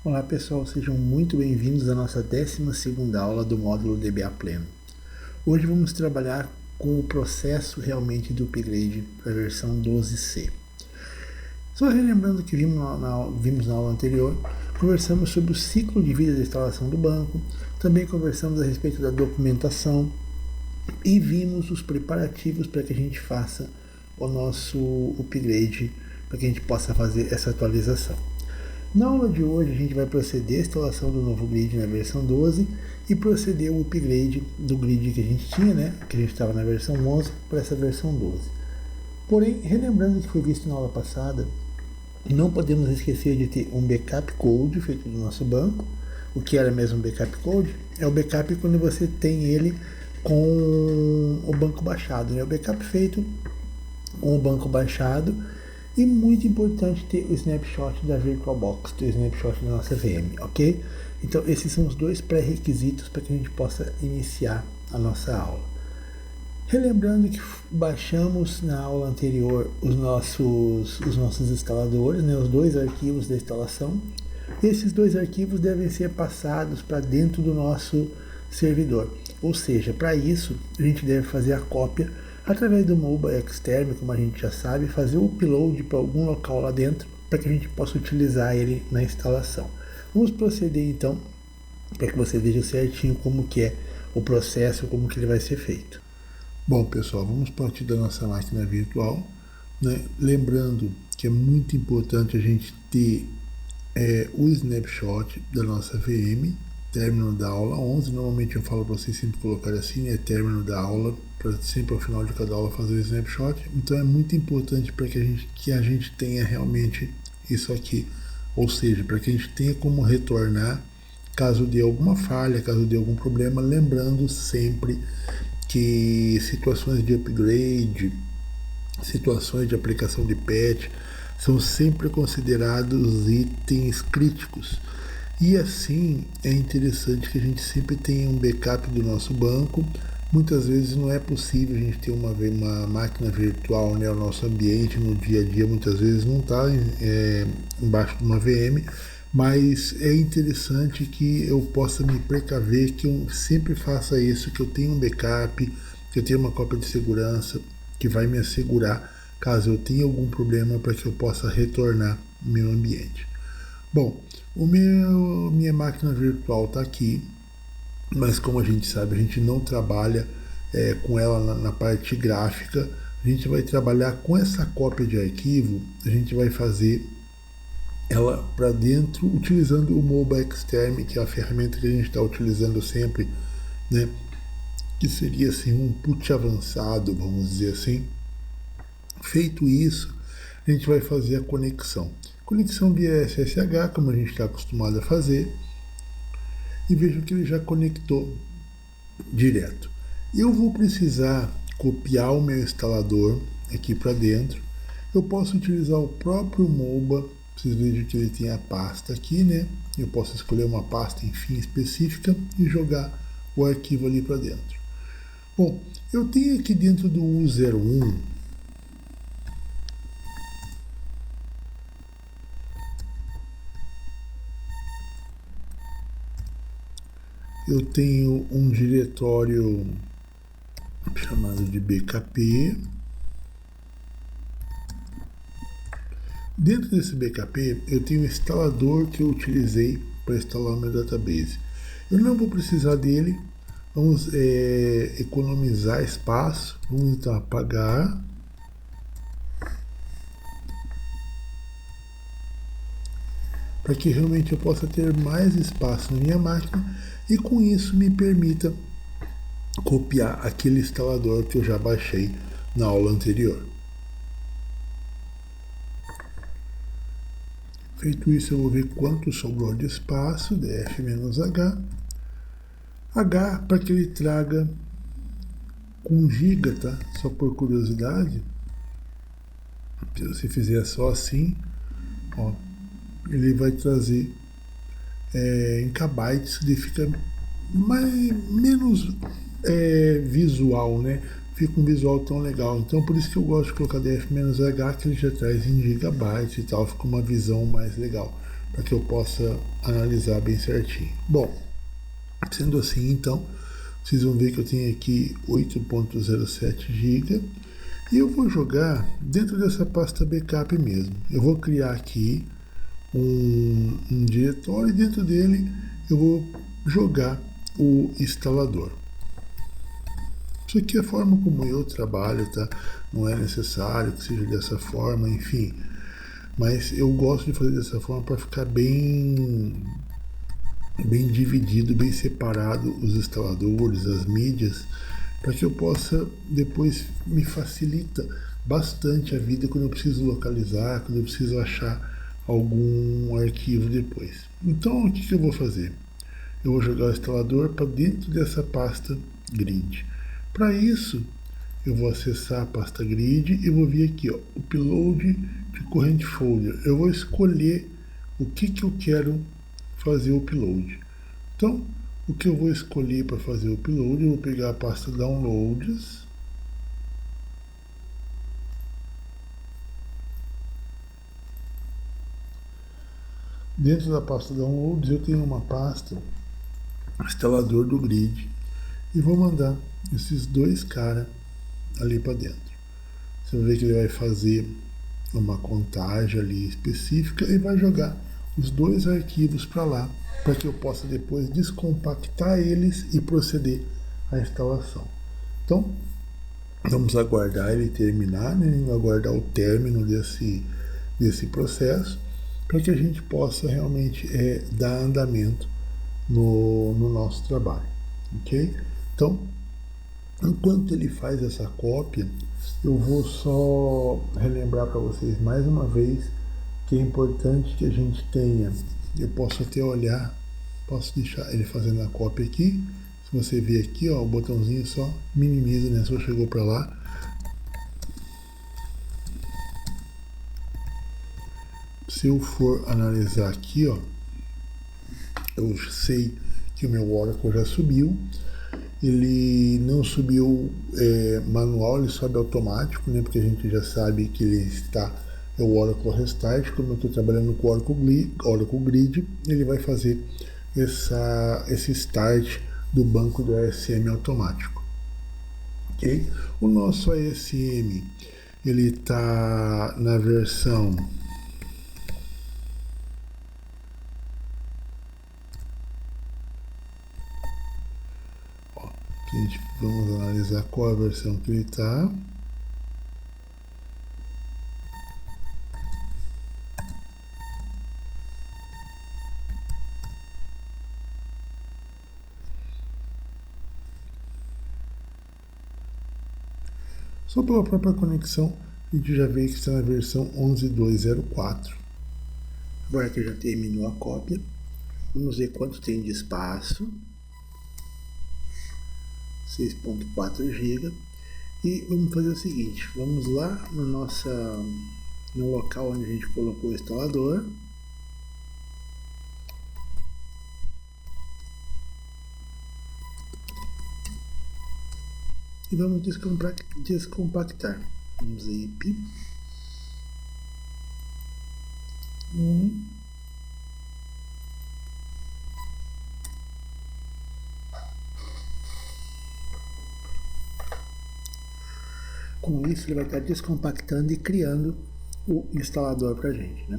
Olá pessoal, sejam muito bem-vindos à nossa 12ª aula do módulo DBA Pleno. Hoje vamos trabalhar com o processo realmente do upgrade para a versão 12C. Só relembrando que vimos na aula anterior, conversamos sobre o ciclo de vida da instalação do banco, também conversamos a respeito da documentação e vimos os preparativos para que a gente faça o nosso upgrade, para que a gente possa fazer essa atualização. Na aula de hoje a gente vai proceder à instalação do novo grid na versão 12 e proceder ao upgrade do grid que a gente tinha, que a gente estava na versão 11 para essa versão 12. Porém, relembrando o que foi visto na aula passada, não podemos esquecer de ter um backup code feito do nosso banco. O que era mesmo backup code? É o backup quando você tem ele com o banco baixado, o backup feito com o banco baixado. E muito importante ter o snapshot da VirtualBox, o snapshot da nossa VM, ok? Então esses são os dois pré-requisitos para que a gente possa iniciar a nossa aula. Relembrando que baixamos na aula anterior os nossos instaladores, os dois arquivos da instalação. Esses dois arquivos devem ser passados para dentro do nosso servidor. Ou seja, para isso a gente deve fazer a cópia através do Mobile Xterm, como a gente já sabe, fazer o upload para algum local lá dentro para que a gente possa utilizar ele na instalação. Vamos proceder então para que você veja certinho como que é o processo, como que ele vai ser feito. Bom pessoal, vamos partir da nossa máquina virtual, lembrando que é muito importante a gente ter o snapshot da nossa VM, término da aula 11, normalmente eu falo para vocês sempre colocar assim, término da aula, para sempre ao final de cada aula fazer o snapshot. Então é muito importante para que a gente tenha realmente isso aqui, ou seja, para que a gente tenha como retornar caso dê alguma falha, caso dê algum problema, lembrando sempre que situações de upgrade, situações de aplicação de patch, são sempre considerados itens críticos. E assim é interessante que a gente sempre tenha um backup do nosso banco. Muitas vezes não é possível a gente ter uma máquina virtual, o nosso ambiente no dia a dia muitas vezes não está embaixo de uma VM, mas é interessante que eu possa me precaver, que eu sempre faça isso, que eu tenha um backup, que eu tenha uma cópia de segurança que vai me assegurar caso eu tenha algum problema para que eu possa retornar ao meu ambiente. Bom, minha máquina virtual está aqui, mas como a gente sabe, a gente não trabalha com ela na parte gráfica, a gente vai trabalhar com essa cópia de arquivo, a gente vai fazer ela para dentro utilizando o Mobile Xterm, que é a ferramenta que a gente está utilizando sempre, que seria assim um put avançado, vamos dizer assim. Feito isso, a gente vai fazer a conexão via SSH, como a gente está acostumado a fazer, e vejo que ele já conectou direto. Eu vou precisar copiar o meu instalador aqui para dentro. Eu posso utilizar o próprio MOBA, vocês vejam que ele tem a pasta aqui, Eu posso escolher uma pasta, enfim, específica e jogar o arquivo ali para dentro. Bom, eu tenho aqui dentro do U01 eu tenho um diretório chamado de BKP. Dentro desse BKP eu tenho o instalador que eu utilizei para instalar o meu database. Eu não vou precisar dele, vamos economizar espaço, vamos então apagar. Para que realmente eu possa ter mais espaço na minha máquina e com isso me permita copiar aquele instalador que eu já baixei na aula anterior. Feito isso, eu vou ver quanto sobrou de espaço, df-h. H para que ele traga com GB, tá? Só por curiosidade. Se você fizer só assim, ó, ele vai trazer em kbytes, ele fica menos visual, Fica um visual tão legal. Então por isso que eu gosto de colocar df-h, que ele já traz em gigabytes e tal, fica uma visão mais legal. para que eu possa analisar bem certinho. Bom, sendo assim, então, vocês vão ver que eu tenho aqui 8.07 GB e eu vou jogar dentro dessa pasta backup mesmo. Eu vou criar aqui um diretório e dentro dele eu vou jogar o instalador. Isso aqui é a forma como eu trabalho, tá? Não é necessário que seja dessa forma, enfim. Mas eu gosto de fazer dessa forma para ficar bem dividido, bem separado os instaladores, as mídias, para que eu possa depois me facilita bastante a vida quando eu preciso localizar, quando eu preciso achar algum arquivo depois. Então o que eu vou fazer? Eu vou jogar o instalador para dentro dessa pasta grid. Para isso, eu vou acessar a pasta grid e vou vir aqui, ó, upload de current folder. Eu vou escolher o que eu quero fazer o upload. Então, o que eu vou escolher para fazer o upload, eu vou pegar a pasta downloads. Dentro da pasta downloads eu tenho uma pasta instalador do grid e vou mandar esses dois caras ali para dentro. Você vai ver que ele vai fazer uma contagem ali específica e vai jogar os dois arquivos para lá, para que eu possa depois descompactar eles e proceder à instalação. Então, vamos aguardar ele terminar, né? Aguardar o término desse processo, para que a gente possa realmente dar andamento no nosso trabalho, ok? Então, enquanto ele faz essa cópia, eu vou só relembrar para vocês mais uma vez que é importante que a gente tenha, eu posso até olhar, posso deixar ele fazendo a cópia aqui, se você ver aqui, ó, o botãozinho só minimiza, né, só chegou para lá. Se eu for analisar aqui, ó, eu sei que o meu Oracle já subiu, ele não subiu manual, ele sobe automático, né? Porque a gente já sabe que ele está, é o Oracle Restart. Como eu estou trabalhando com o Oracle Grid, ele vai fazer esse start do banco do ASM automático. Okay? O nosso ASM, ele está na versão vamos analisar qual a versão que ele está. Só pela própria conexão, a gente já vê que está na versão 11.2.04. Agora que já terminou a cópia, vamos ver quanto tem de espaço. 6.4 GB. E vamos fazer o seguinte, vamos lá no local onde a gente colocou o instalador. E vamos descompactar um zip. Com isso ele vai estar descompactando e criando o instalador para a gente, né?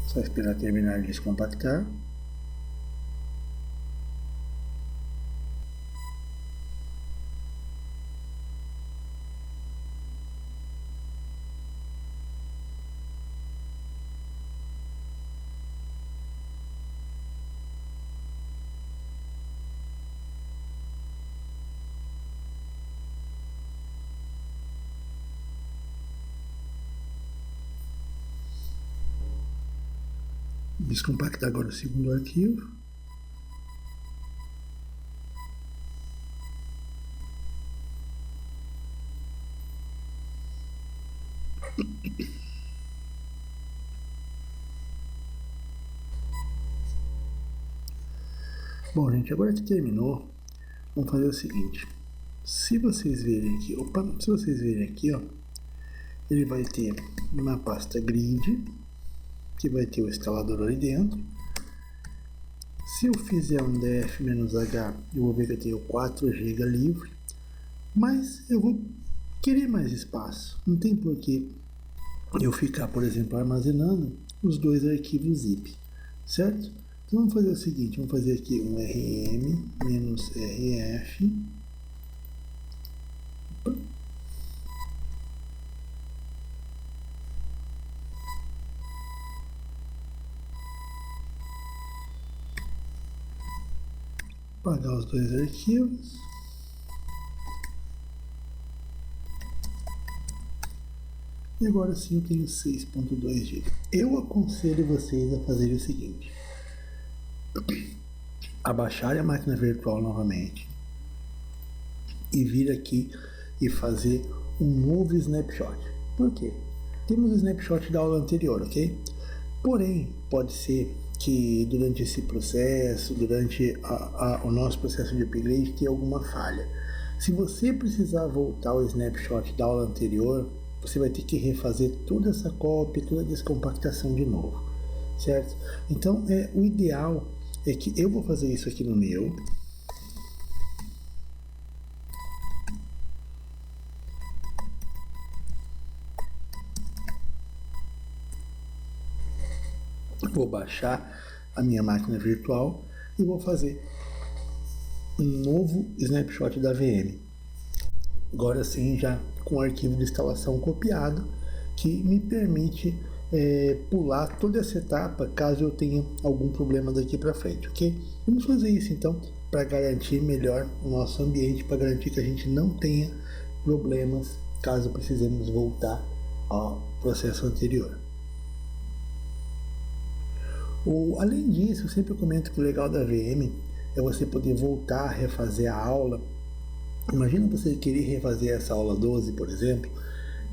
Só esperar terminar de descompactar. Descompactar agora o segundo arquivo. Bom, gente, agora que terminou, vamos fazer o seguinte. Se vocês verem aqui, ó, ele vai ter uma pasta grid, que vai ter o instalador ali dentro. Se eu fizer um df-h, eu vou ver que eu tenho 4 GB livre, mas eu vou querer mais espaço. Não tem porquê eu ficar, por exemplo, armazenando os dois arquivos zip, certo? Então vamos fazer o seguinte, vamos fazer aqui um rm-rf, apagar os dois arquivos. E agora sim eu tenho 6.2 GB. Eu aconselho vocês a fazerem o seguinte: abaixarem a máquina virtual novamente e vir aqui e fazer um novo snapshot. Por quê? Temos o snapshot da aula anterior, ok? Porém, pode ser que durante esse processo, durante o nosso processo de upgrade, tenha alguma falha. Se você precisar voltar ao snapshot da aula anterior, você vai ter que refazer toda essa cópia, toda a descompactação de novo, certo? Então, o ideal é que eu vou fazer isso aqui no meu. Vou baixar a minha máquina virtual e vou fazer um novo snapshot da VM. Agora sim, já com o arquivo de instalação copiado, que me permite pular toda essa etapa caso eu tenha algum problema daqui para frente, ok? Vamos fazer isso então para garantir melhor o nosso ambiente, para garantir que a gente não tenha problemas caso precisemos voltar ao processo anterior. Além disso, eu sempre comento que o legal da VM é você poder voltar a refazer a aula. Imagina você querer refazer essa aula 12, por exemplo,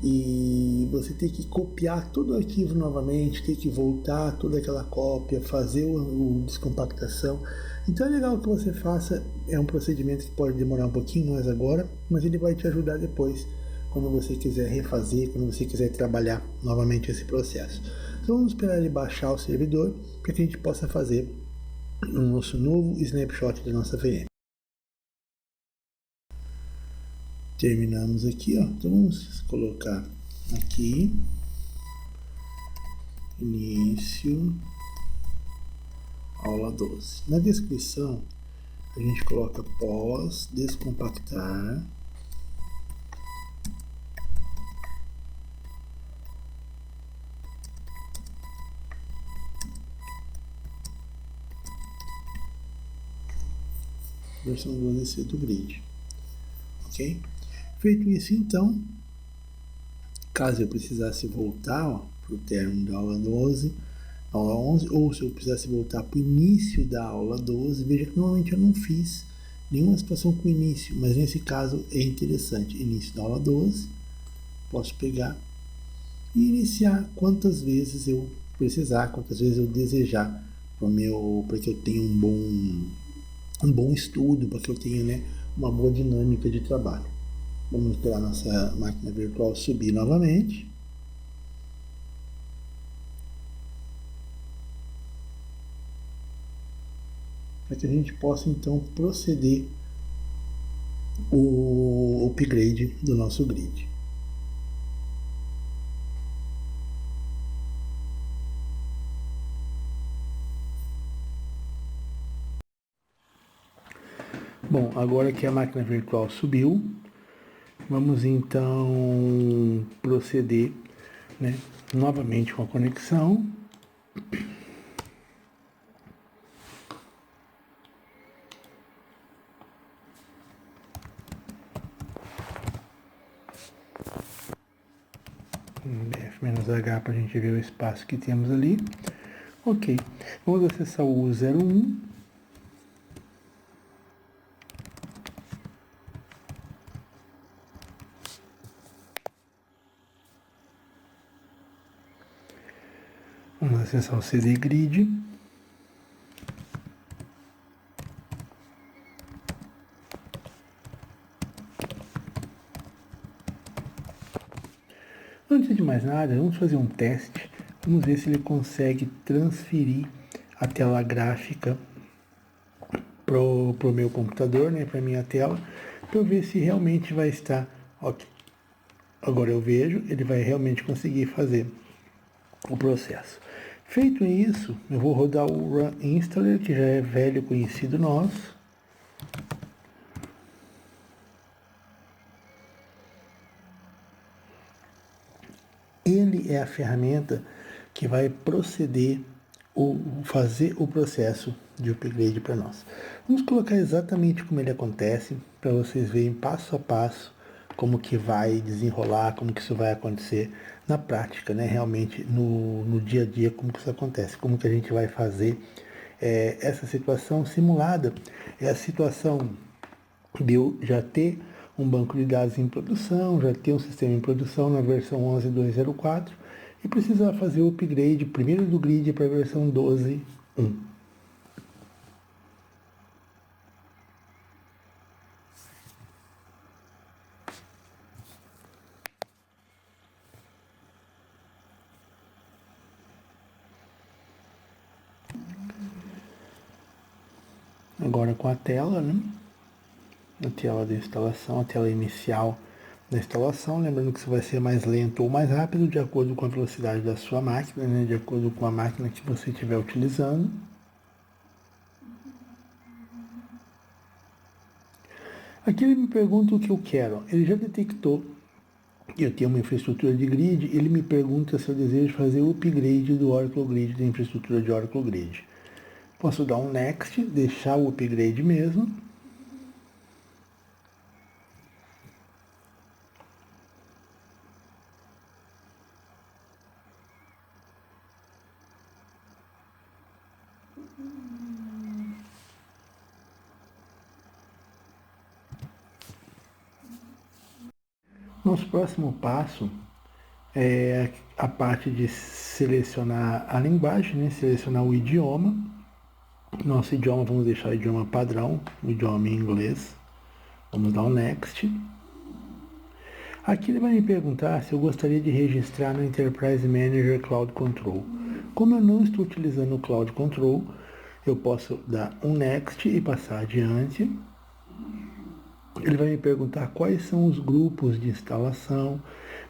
e você ter que copiar todo o arquivo novamente, ter que voltar toda aquela cópia, fazer o descompactação. Então é legal que você faça, é um procedimento que pode demorar um pouquinho mais agora, mas ele vai te ajudar depois, quando você quiser refazer, quando você quiser trabalhar novamente esse processo. Então vamos esperar ele baixar o servidor para que a gente possa fazer o nosso novo snapshot da nossa VM. Terminamos aqui, ó. Então vamos colocar aqui início aula 12. Na descrição a gente coloca pós descompactar versão 12C do grid, ok? Feito isso, então, caso eu precisasse voltar para o término da aula 12, aula 11, ou se eu precisasse voltar para o início da aula 12, veja que normalmente eu não fiz nenhuma situação com início, mas nesse caso é interessante. Início da aula 12, posso pegar e iniciar quantas vezes eu precisar, quantas vezes eu desejar, para que eu tenha um bom estudo, para que eu tenha, né, uma boa dinâmica de trabalho. Vamos esperar nossa máquina virtual subir novamente. Para que a gente possa então proceder o upgrade do nosso grid. Bom, agora que a máquina virtual subiu, vamos então proceder, né, novamente com a conexão. Df-h para a gente ver o espaço que temos ali. Ok, vamos acessar o U01. Vamos acessar o CD Grid. mais nada, vamos fazer um teste. Vamos ver se ele consegue transferir a tela gráfica pro meu computador, né, para minha tela, para eu ver se realmente vai estar ok. Agora eu vejo, ele vai realmente conseguir fazer o processo. Feito isso, eu vou rodar o Run Installer, que já é velho conhecido nosso. Ele é a ferramenta que vai proceder ou fazer o processo de upgrade para nós. Vamos colocar exatamente como ele acontece, para vocês verem passo a passo como que vai desenrolar, como que isso vai acontecer na prática, né? Realmente no dia a dia, como que isso acontece, como que a gente vai fazer essa situação simulada. É a situação de eu já ter um banco de dados em produção, já ter um sistema em produção na versão 11.2.0.4 e precisar fazer o upgrade primeiro do grid para a versão 12.1. Agora com a tela, né? A tela de instalação, a tela inicial da instalação, lembrando que isso vai ser mais lento ou mais rápido de acordo com a velocidade da sua máquina, né? De acordo com a máquina que você estiver utilizando. Aqui ele me pergunta o que eu quero. Ele já detectou que eu tenho uma infraestrutura de grid, ele me pergunta se eu desejo fazer o upgrade do Oracle Grid, da infraestrutura de Oracle Grid. Posso dar um Next, deixar o upgrade mesmo. Nosso próximo passo é a parte de selecionar a linguagem, né? Selecionar o idioma. Nosso idioma, vamos deixar o idioma padrão, o idioma em inglês. Vamos dar um Next. Aqui ele vai me perguntar se eu gostaria de registrar no Enterprise Manager Cloud Control. Como eu não estou utilizando o Cloud Control, eu posso dar um Next e passar adiante. Ele vai me perguntar quais são os grupos de instalação,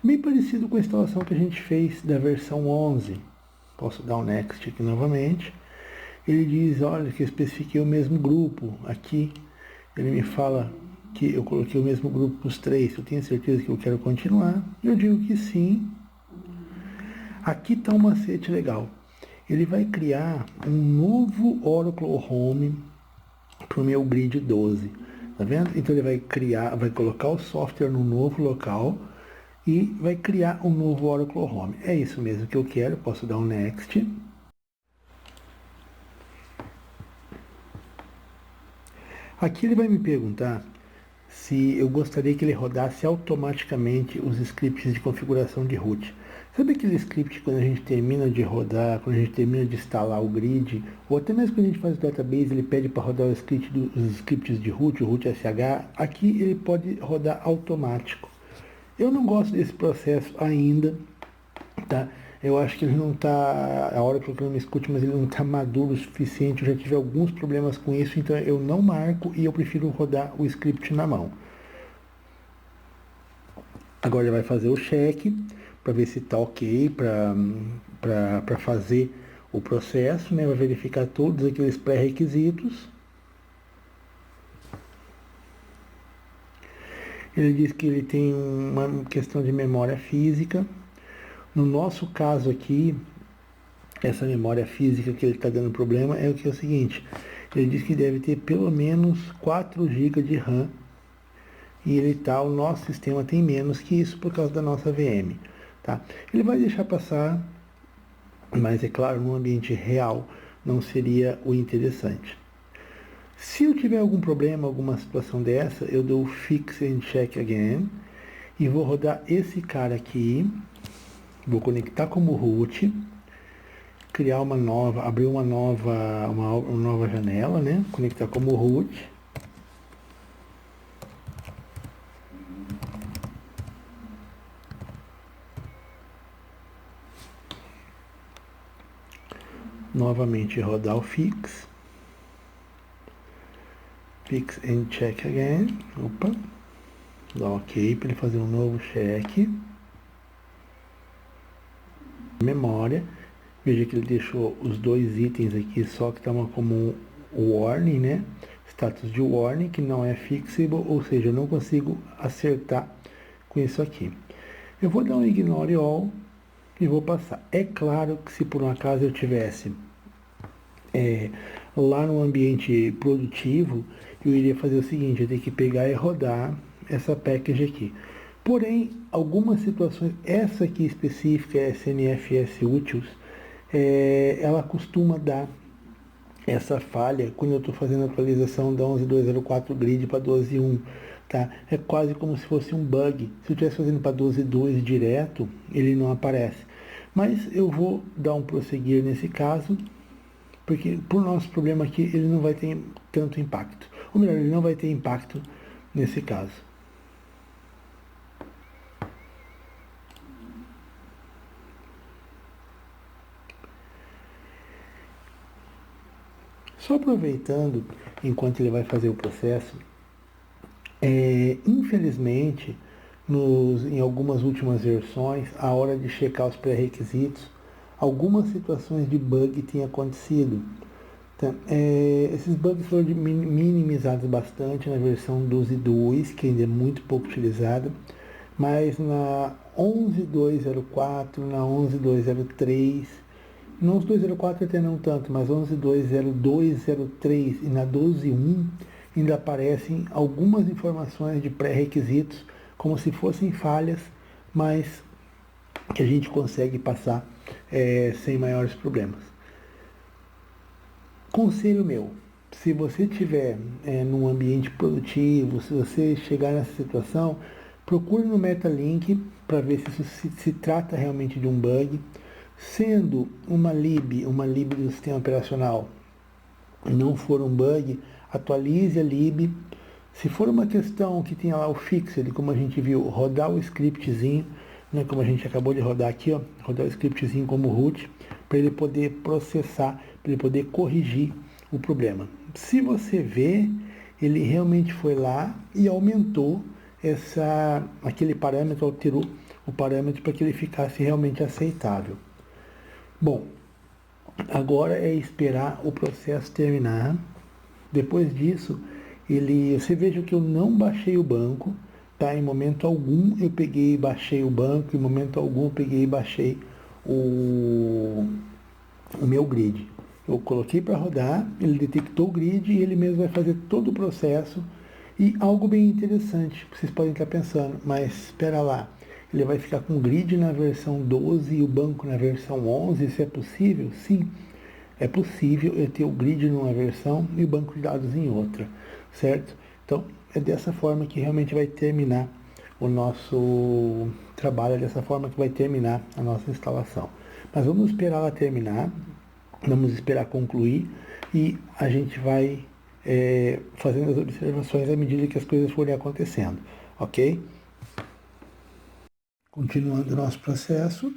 bem parecido com a instalação que a gente fez da versão 11. Posso dar um Next aqui novamente. Ele diz, olha, que eu especifiquei o mesmo grupo. Aqui ele me fala que eu coloquei o mesmo grupo para os três. Eu tenho certeza que eu quero continuar. Eu digo que sim. Aqui está um macete legal. Ele vai criar um novo Oracle Home para o meu grid 12. Tá vendo? Então ele vai criar, vai colocar o software no novo local e vai criar um novo Oracle Home. É isso mesmo que eu quero. Posso dar um Next. Aqui ele vai me perguntar se eu gostaria que ele rodasse automaticamente os scripts de configuração de root. Sabe aquele script quando a gente termina de rodar, quando a gente termina de instalar o grid, ou até mesmo quando a gente faz o database, ele pede para rodar os scripts de root, o root SH, aqui ele pode rodar automático. Eu não gosto desse processo ainda, tá? Eu acho que ele não está, a hora que eu não me escute, mas ele não está maduro o suficiente. Eu já tive alguns problemas com isso, então eu não marco e eu prefiro rodar o script na mão. Agora ele vai fazer o check para ver se está ok para fazer o processo, né? Vai verificar todos aqueles pré-requisitos. Ele diz que ele tem uma questão de memória física. No nosso caso aqui, essa memória física que ele está dando problema é o seguinte, ele diz que deve ter pelo menos 4 GB de RAM e o nosso sistema tem menos que isso por causa da nossa VM. Tá? Ele vai deixar passar, mas é claro, no ambiente real não seria o interessante. Se eu tiver algum problema, alguma situação dessa, eu dou Fix and Check Again e vou rodar esse cara aqui, vou conectar como root, criar uma nova, abrir uma nova janela, né? Conectar como root. novamente rodar o fix and check again, opa, dá ok para ele fazer um novo check, memória, veja que ele deixou os dois itens aqui só que estavam como warning, né, status de warning, que não é fixable, ou seja, eu não consigo acertar com isso aqui. Eu vou dar um ignore all e vou passar. É claro que se por um acaso eu tivesse lá no ambiente produtivo, eu iria fazer o seguinte, eu teria que pegar e rodar essa package aqui. Porém, algumas situações, essa aqui específica, SNFS Utils, ela costuma dar essa falha quando eu estou fazendo a atualização da 11.204 grid para 12.1, tá? É quase como se fosse um bug. Se eu estivesse fazendo para 12.2 direto, ele não aparece. Mas eu vou dar um prosseguir nesse caso, porque por nosso problema aqui ele não vai ter tanto impacto. Ou melhor, ele não vai ter impacto nesse caso. Só aproveitando, enquanto ele vai fazer o processo, infelizmente, em algumas últimas versões, a hora de checar os pré-requisitos, algumas situações de bug têm acontecido. Então, esses bugs foram minimizados bastante na versão 12.2, que ainda é muito pouco utilizada, mas na 11.204, na 11.203, na 11.204 até não tanto, mas 11.20203 e na 12.1 ainda aparecem algumas informações de pré-requisitos, como se fossem falhas, mas que a gente consegue passar sem maiores problemas. Conselho meu, se você estiver num ambiente produtivo, se você chegar nessa situação, procure no Metalink para ver se isso se trata realmente de um bug. Sendo uma lib do sistema operacional, não for um bug, atualize a lib. Se for uma questão que tenha lá o fixed, como a gente viu, rodar o scriptzinho, né, como a gente acabou de rodar aqui, ó, rodar o scriptzinho como root, para ele poder processar, para ele poder corrigir o problema. Se você vê, ele realmente foi lá e aumentou aquele parâmetro, alterou o parâmetro para que ele ficasse realmente aceitável. Bom, agora é esperar o processo terminar. Depois disso, você veja que eu não baixei o banco, tá? Em momento algum eu peguei e baixei o banco, em momento algum eu peguei e baixei o meu grid. Eu coloquei para rodar, ele detectou o grid e ele mesmo vai fazer todo o processo. E algo bem interessante, vocês podem estar pensando, mas espera lá, ele vai ficar com o grid na versão 12 e o banco na versão 11, isso é possível? Sim, é possível eu ter o grid numa versão e o banco de dados em outra, certo? Então, é dessa forma que realmente vai terminar o nosso trabalho, é dessa forma que vai terminar a nossa instalação. Mas vamos esperar ela terminar, vamos esperar concluir e a gente vai fazendo as observações à medida que as coisas forem acontecendo, ok? Continuando o nosso processo,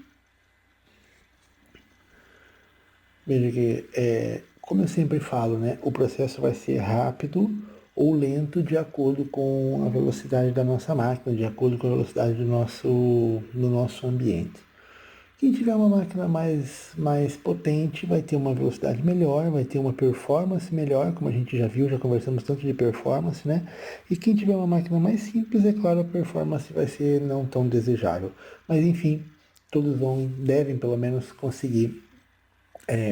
veja que, como eu sempre falo, né, o processo vai ser rápido ou lento de acordo com a velocidade da nossa máquina, de acordo com a velocidade do nosso ambiente. Quem tiver uma máquina mais potente vai ter uma velocidade melhor, vai ter uma performance melhor, como a gente já viu, já conversamos tanto de performance, né? E quem tiver uma máquina mais simples, é claro, a performance vai ser não tão desejável. Mas enfim, todos devem pelo menos conseguir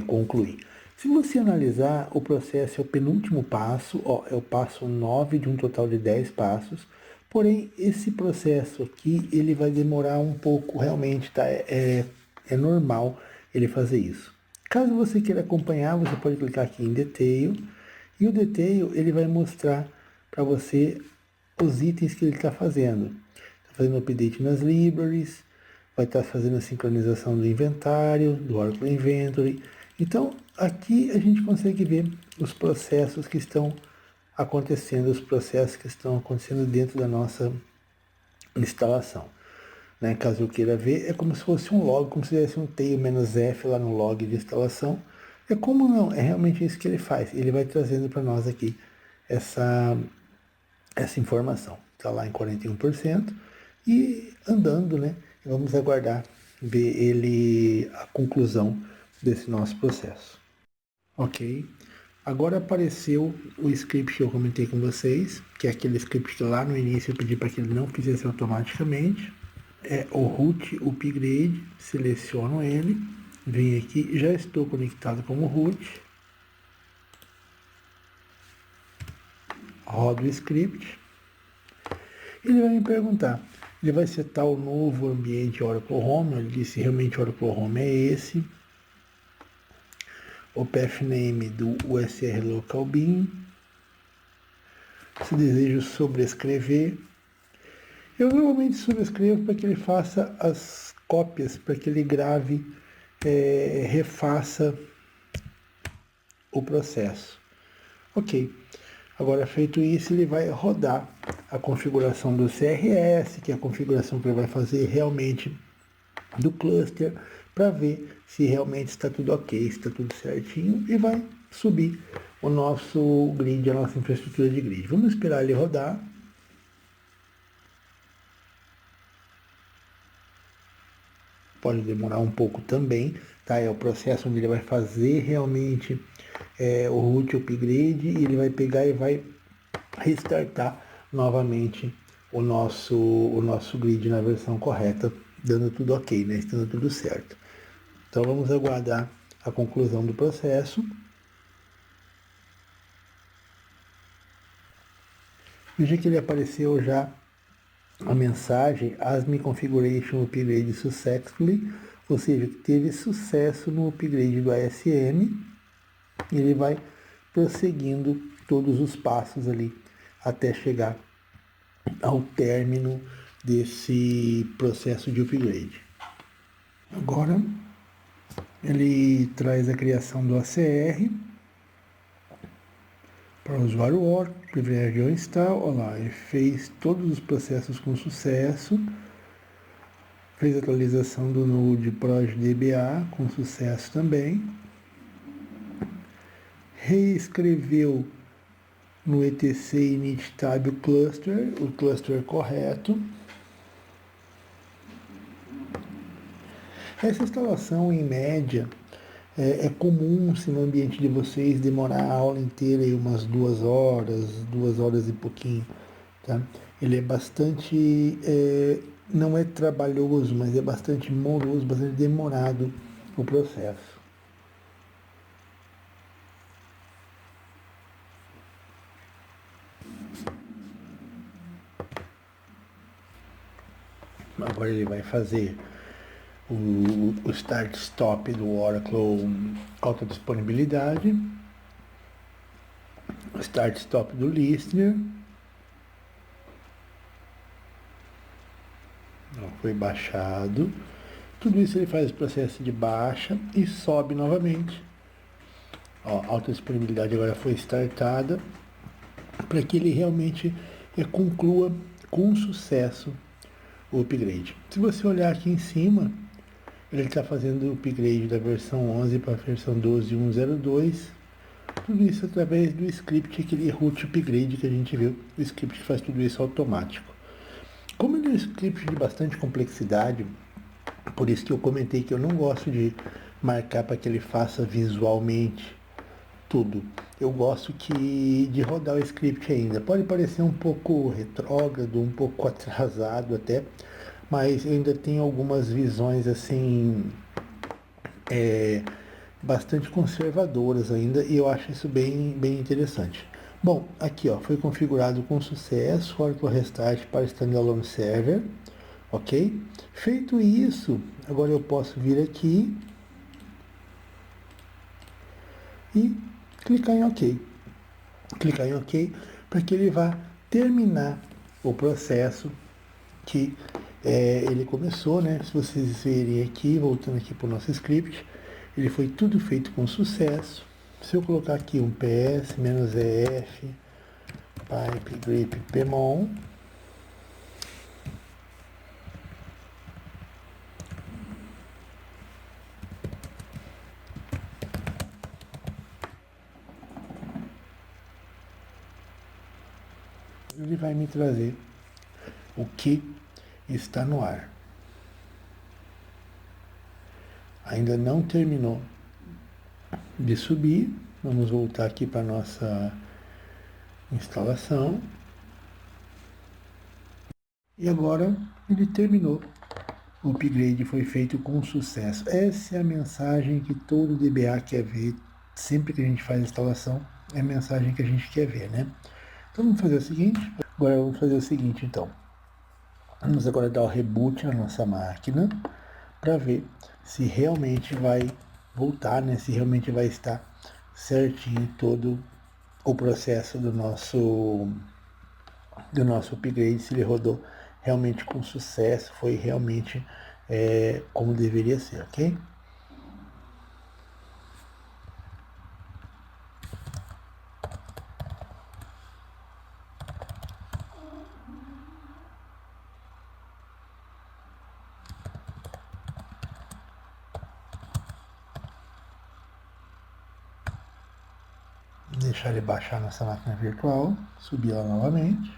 concluir. Se você analisar, o processo é o penúltimo passo, ó, é o passo 9 de um total de 10 passos. Porém, esse processo aqui, ele vai demorar um pouco realmente, tá? É normal ele fazer isso. Caso você queira acompanhar, você pode clicar aqui em Detail. E o Detail, ele vai mostrar para você os itens que ele está fazendo. Está fazendo update nas libraries, vai estar fazendo a sincronização do inventário, do Oracle Inventory. Então, aqui a gente consegue ver os processos que estão acontecendo, os processos que estão acontecendo dentro da nossa instalação. Né? Caso eu queira ver, é como se fosse um log, como se tivesse um tail "-f" lá no log de instalação, É como não, é realmente isso que ele faz. Ele vai trazendo para nós aqui essa informação. Está lá em 41% e andando, né? Vamos aguardar ver a conclusão desse nosso processo. Ok. Agora apareceu o script que eu comentei com vocês, que é aquele script que lá no início eu pedi para que ele não fizesse automaticamente. É o root upgrade, seleciono ele, venho aqui, já estou conectado como root, rodo o script, ele vai me perguntar, ele vai setar o novo ambiente Oracle Home, ele disse realmente Oracle Home é esse, o path name do USR Local Bin, se desejo sobrescrever, eu normalmente sobrescrevo para que ele faça as cópias, para que ele grave, refaça o processo. Ok, agora feito isso, ele vai rodar a configuração do CRS, que é a configuração que ele vai fazer realmente do cluster, para ver se realmente está tudo ok, se está tudo certinho, e vai subir o nosso grid, a nossa infraestrutura de grid. Vamos esperar ele rodar. Pode demorar um pouco também, tá? É o processo onde ele vai fazer realmente o root upgrade, e ele vai pegar e vai restartar novamente o nosso grid na versão correta, dando tudo ok, né? Estando tudo certo. Então vamos aguardar a conclusão do processo. Veja que ele apareceu já a mensagem ASME Configuration Upgrade Successfully, ou seja, teve sucesso no upgrade do ASM, e ele vai prosseguindo todos os passos ali até chegar ao término desse processo de upgrade. Agora ele traz a criação do ACR para o usuário Oracle, privilégio install, olha lá, ele fez todos os processos com sucesso, fez a atualização do Node ProjDBA com sucesso também, reescreveu no etc init-tab o cluster correto. Essa instalação, em média, é comum se no ambiente de vocês demorar a aula inteira aí umas 2 horas e pouquinho, tá? Ele é bastante, não é trabalhoso, mas é bastante moroso, bastante demorado o processo. Agora ele vai fazer o start-stop do Oracle alta disponibilidade, o start-stop do listener, foi baixado, tudo isso ele faz o processo de baixa e sobe novamente. Ó, a alta disponibilidade agora foi startada, para que ele realmente conclua com sucesso o upgrade. Se você olhar aqui em cima, ele está fazendo o upgrade da versão 11 para a versão 12.1.02, tudo isso através do script, aquele root upgrade que a gente viu, o script que faz tudo isso automático. Como ele é um script de bastante complexidade, por isso que eu comentei que eu não gosto de marcar para que ele faça visualmente tudo. Eu gosto de rodar o script ainda. Pode parecer um pouco retrógrado, um pouco atrasado até, mas eu ainda tenho algumas visões assim, bastante conservadoras ainda, e eu acho isso bem interessante. Bom, aqui ó, foi configurado com sucesso, Oracle Restart para Standalone Server, ok? Feito isso, agora eu posso vir aqui e clicar em OK. Clicar em OK para que ele vá terminar o processo que ele começou, né? Se vocês verem aqui, voltando aqui para o nosso script, ele foi tudo feito com sucesso. Se eu colocar aqui um ps-ef pipe grep pmon, ele vai me trazer o que está no ar. Ainda não terminou de subir. Vamos voltar aqui para a nossa instalação. E agora ele terminou. O upgrade foi feito com sucesso. Essa é a mensagem que todo DBA quer ver. Sempre que a gente faz a instalação, é a mensagem que a gente quer ver, né? Então vamos fazer o seguinte. Agora vamos fazer o seguinte, então. Vamos agora dar o reboot na nossa máquina para ver se realmente vai voltar, né? Se realmente vai estar certinho todo o processo do nosso upgrade, se ele rodou realmente com sucesso, foi realmente como deveria ser, ok? Deixar ele baixar nossa máquina virtual, subir ela novamente.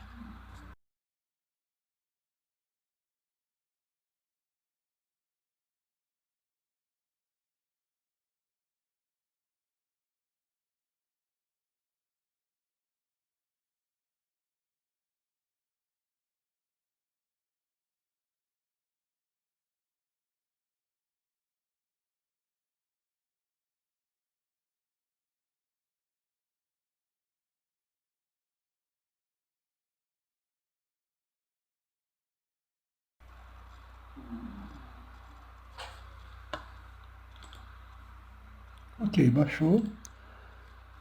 Ok, baixou.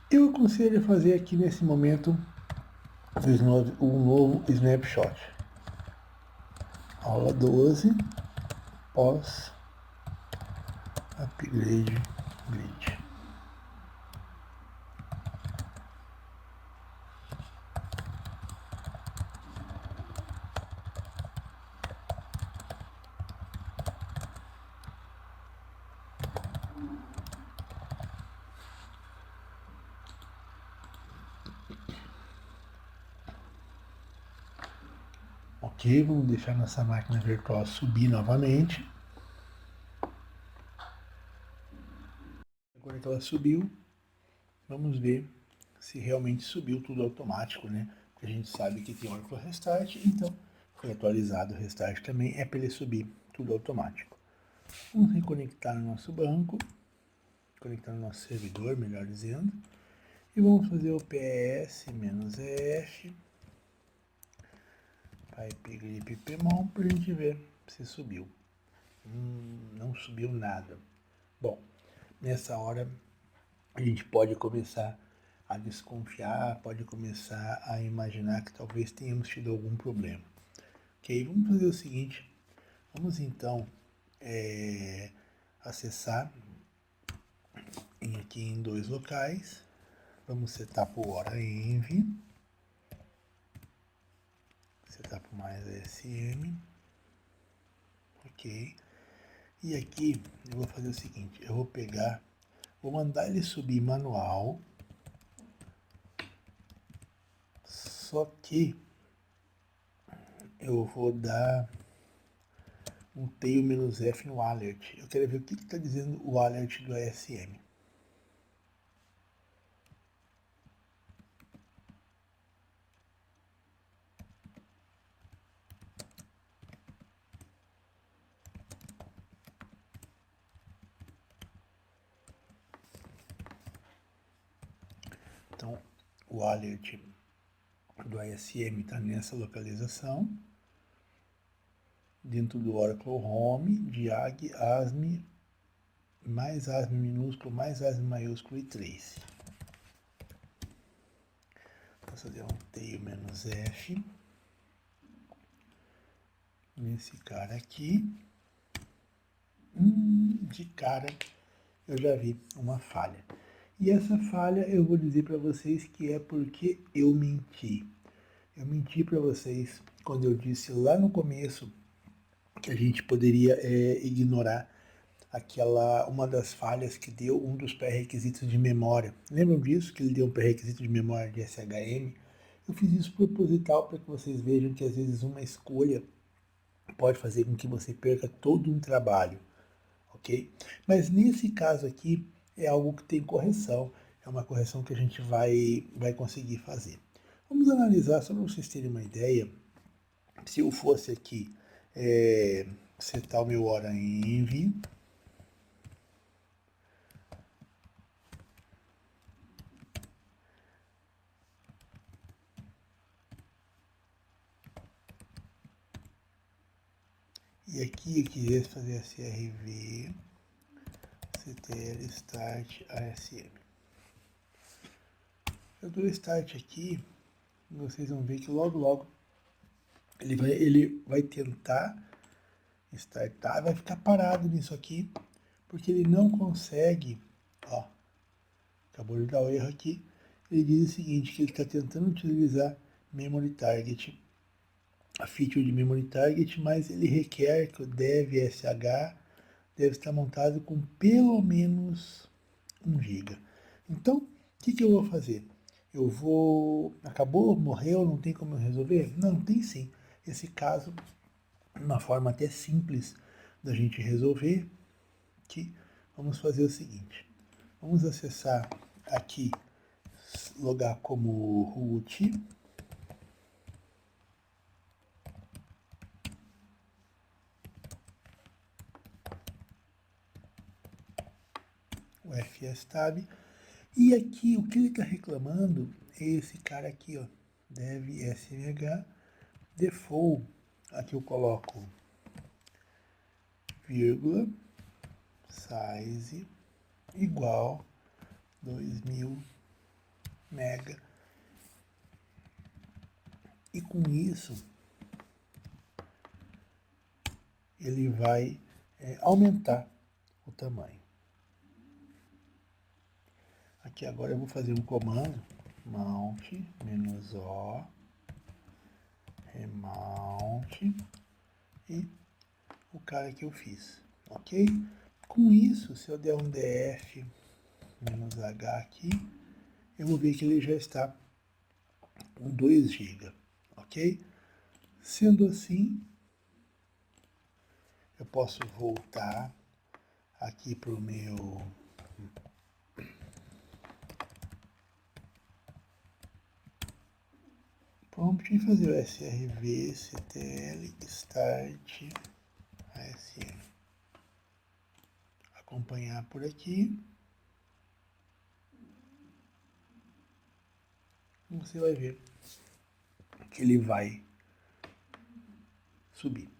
Eu aconselho a fazer aqui nesse momento um novo snapshot. Aula 12, pós upgrade grid. Ok, vamos deixar nossa máquina virtual subir novamente. Agora que ela subiu, vamos ver se realmente subiu tudo automático, né? Porque a gente sabe que tem Oracle Restart, então foi atualizado o Restart também, é para ele subir tudo automático. Vamos reconectar no nosso banco, conectar no nosso servidor, melhor dizendo, e vamos fazer o ps-f pipgrip-pmon para a gente ver se subiu. Não subiu nada. Bom, nessa hora a gente pode começar a desconfiar, pode começar a imaginar que talvez tenhamos tido algum problema. Ok, vamos fazer o seguinte, vamos então acessar aqui em dois locais, vamos setar por hora env, setar por mais sm, ok, e aqui eu vou fazer o seguinte, eu vou pegar, vou mandar ele subir manual, só que eu vou dar um tail-f no alert. Eu quero ver o que está dizendo o alert do ASM. Então, o alert do ASM está nessa localização, dentro do Oracle Home, diag, asm, mais asm minúsculo, mais asm maiúsculo e trace. Vou fazer um tail-f nesse cara aqui. De cara eu já vi uma falha. E essa falha eu vou dizer para vocês que é porque eu menti. Eu menti para vocês quando eu disse lá no começo que a gente poderia ignorar uma das falhas que deu um dos pré-requisitos de memória. Lembram disso? Que ele deu um pré-requisito de memória de SHM? Eu fiz isso proposital para que vocês vejam que às vezes uma escolha pode fazer com que você perca todo um trabalho, ok? Mas nesse caso aqui é algo que tem correção, é uma correção que a gente vai conseguir fazer. Vamos analisar, só para vocês terem uma ideia, se eu fosse aqui setar o meu hora env, e aqui eu quisesse fazer CRV, CTL, Start, ASM. Eu dou Start aqui, e vocês vão ver que logo ele vai tentar startar, vai ficar parado nisso aqui, porque ele não consegue, ó, acabou de dar o erro aqui, ele diz o seguinte, que ele está tentando utilizar Memory Target, a feature de Memory Target, mas ele requer que o dev.sh deve estar montado com pelo menos 1 GB. Então, o que eu vou fazer? Eu vou... Acabou, morreu, não tem como eu resolver? Não, tem sim. Esse caso, uma forma até simples da gente resolver, que vamos fazer o seguinte. Vamos acessar aqui, logar como root, o fstab, e aqui o que ele está reclamando é esse cara aqui, ó, dev smh default, aqui eu coloco vírgula, size igual 2000 mega, e com isso ele vai aumentar o tamanho. Aqui agora eu vou fazer um comando, mount, -o, remount, e o cara que eu fiz, ok? Com isso, se eu der um df -h aqui, eu vou ver que ele já está com 2 GB, ok? Sendo assim, eu posso voltar aqui para o meu prompt e fazer o srv ctl start asm. Acompanhar por aqui. E você vai ver que ele vai subir.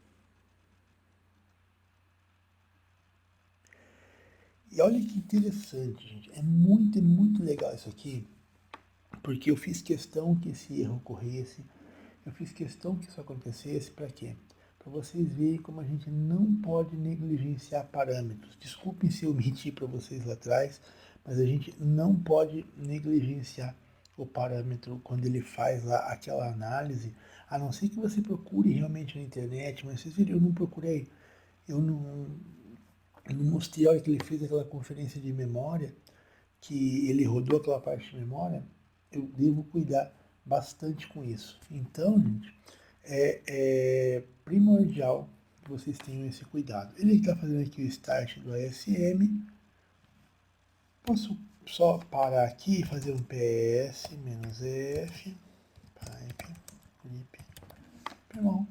E olha que interessante, gente. É muito legal isso aqui, porque eu fiz questão que esse erro ocorresse, eu fiz questão que isso acontecesse, para quê? Para vocês verem como a gente não pode negligenciar parâmetros. Desculpem se eu menti para vocês lá atrás, mas a gente não pode negligenciar o parâmetro quando ele faz lá aquela análise, a não ser que você procure realmente na internet, mas vocês viram, eu não procurei, eu não mostrei a hora que ele fez aquela conferência de memória, que ele rodou aquela parte de memória, eu devo cuidar bastante com isso. Então, gente, é primordial que vocês tenham esse cuidado. Ele está fazendo aqui o start do ASM. Posso só parar aqui e fazer um ps-f, pipe, clip, bom.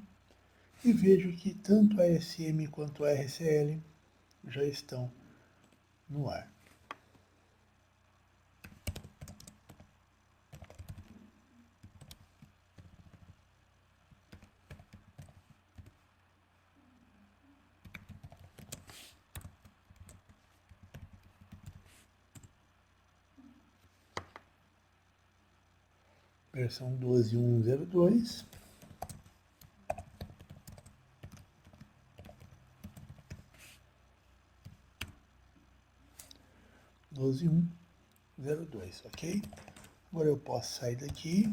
E vejo que tanto a ASM quanto a RCL já estão no ar. Versão 12.1.02. Ok? Agora eu posso sair daqui.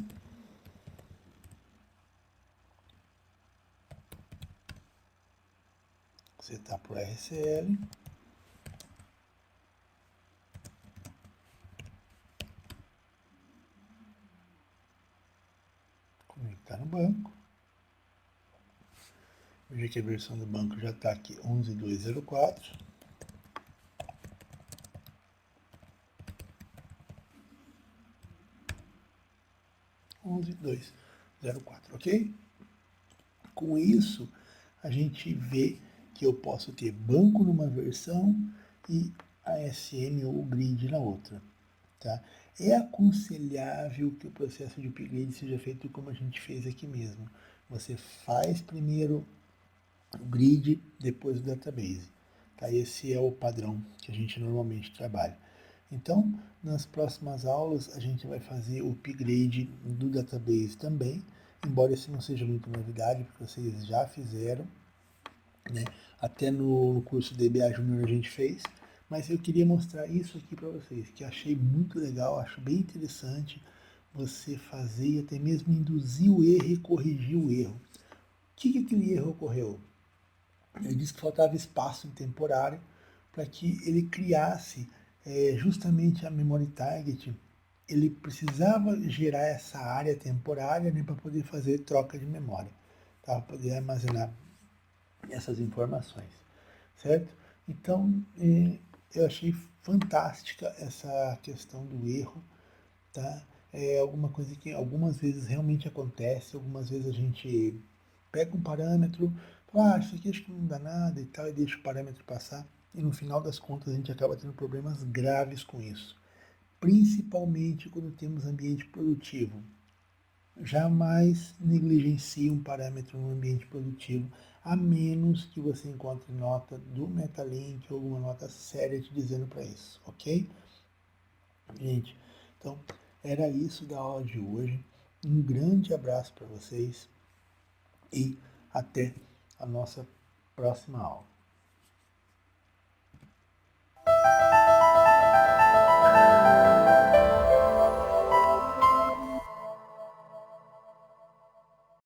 Setar para o RCL. clicar no banco. Veja que a versão do banco já está aqui, 11.204. Ok? Com isso, a gente vê que eu posso ter banco numa versão e ASM ou grid na outra. Tá? É aconselhável que o processo de upgrade seja feito como a gente fez aqui mesmo. Você faz primeiro o grid, depois o database. Tá? Esse é o padrão que a gente normalmente trabalha. Então, nas próximas aulas, a gente vai fazer o upgrade do database também, embora isso não seja muita novidade, porque vocês já fizeram, né? Até no curso DBA Júnior a gente fez, mas eu queria mostrar isso aqui para vocês, que achei muito legal, acho bem interessante você fazer e até mesmo induzir o erro e corrigir o erro. O que aquele erro ocorreu? Ele disse que faltava espaço em temporário para que ele criasse justamente a memory target. Ele precisava gerar essa área temporária, né, para poder fazer troca de memória, para poder armazenar essas informações, certo? Então, eu achei fantástica essa questão do erro, tá? É alguma coisa que algumas vezes realmente acontece, algumas vezes a gente pega um parâmetro, fala, isso aqui acho que não dá nada e tal, e deixa o parâmetro passar, e no final das contas a gente acaba tendo problemas graves com isso, principalmente quando temos ambiente produtivo. Jamais negligencie um parâmetro no ambiente produtivo, a menos que você encontre nota do Metalink ou alguma nota séria te dizendo para isso, ok? Gente, então era isso da aula de hoje. Um grande abraço para vocês e até a nossa próxima aula.